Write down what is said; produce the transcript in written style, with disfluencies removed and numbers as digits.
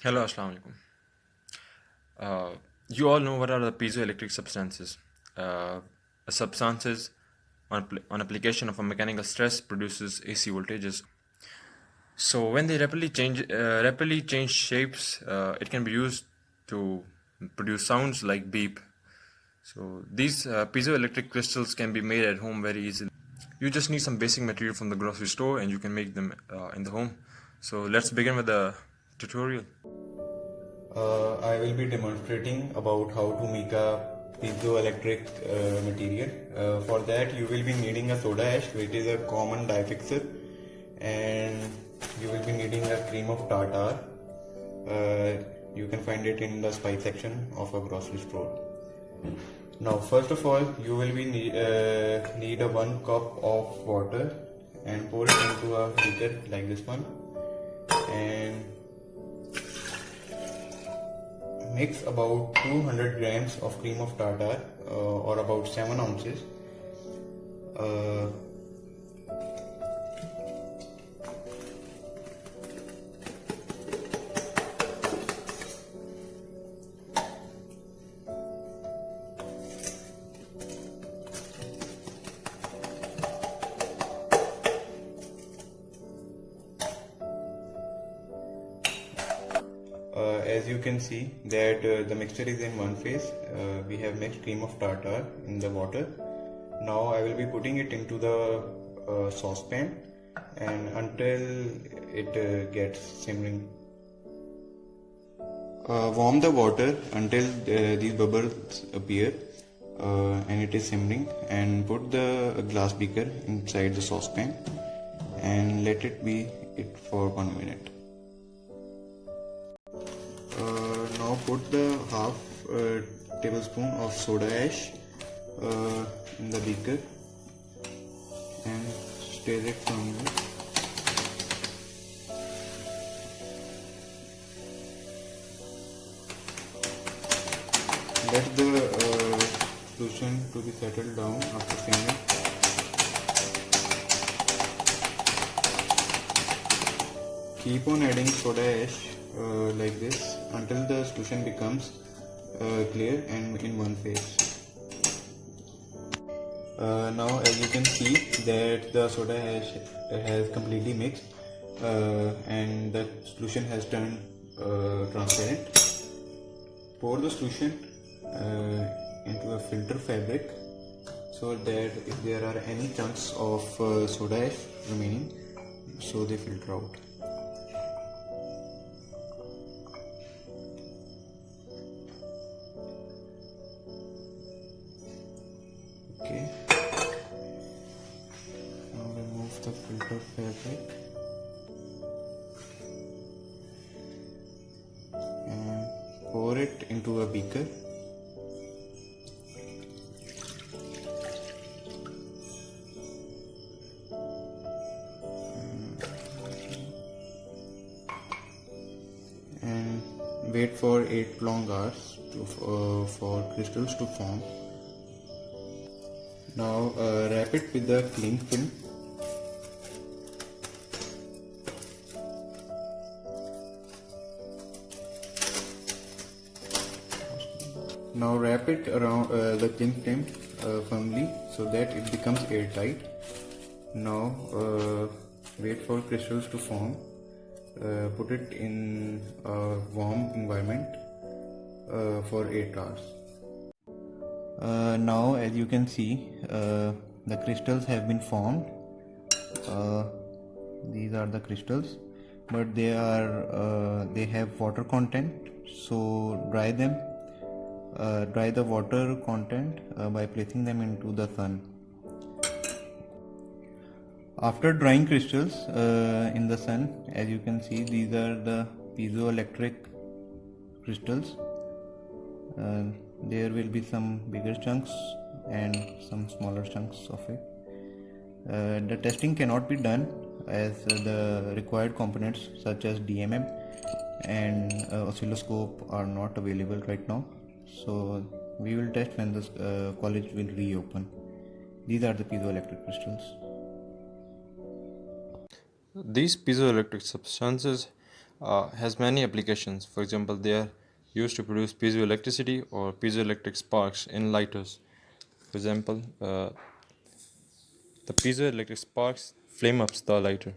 Hello, Assalamu alaikum. You all know what are the piezoelectric substances. Uh, Substances on application of a mechanical stress produces AC voltages. So when they rapidly change shapes, it can be used to produce sounds like beep. So these piezoelectric crystals can be made at home very easily. You just need some basic material from the grocery store and you can make them in the home. So let's begin with the tutorial. I will be demonstrating about how to make a piezoelectric material. For that you will be needing a soda ash, which is a common dye fixer, and you will be needing a cream of tartar. You can find it in the spice section of a grocery store. Now first of all you will be need a 1 cup of water and pour it into a beaker like this one, and mix about 200 grams of cream of tartar or about 7 ounces. Uh, as you can see that the mixture is in one phase. We have mixed cream of tartar in the water. Now I will be putting it into the saucepan and until it gets simmering. Warm the water until these bubbles appear and it is simmering, and put the glass beaker inside the saucepan and let it be it for 1 minute. Now put the half tablespoon of soda ash in the beaker and stir it firmly. Let the solution to be settled down after simmering. Keep on adding soda ash like this until the solution becomes clear and in one phase. Now as you can see that the soda ash has completely mixed and the solution has turned transparent. Pour the solution into a filter fabric so that if there are any chunks of soda ash remaining, so they filter out. Okay, now remove the filter fabric and pour it into a beaker. And wait for 8 long hours for crystals to form. Now wrap it with the cling film. Now wrap it around the cling film firmly so that it becomes airtight. Now wait for crystals to form. Put it in a warm environment for 8 hours. Now as you can see the crystals have been formed. These are the crystals, but they have water content, so dry them. Dry the water content by placing them into the sun. After drying crystals in the sun, as you can see, these are the piezoelectric crystals. There will be some bigger chunks and some smaller chunks of it. The testing cannot be done as the required components such as DMM and oscilloscope are not available right now. So we will test when the college will reopen. These are the piezoelectric crystals. These piezoelectric substances has many applications. For example, they are used to produce piezoelectricity or piezoelectric sparks in lighters. For example, the piezoelectric sparks flame up the lighter.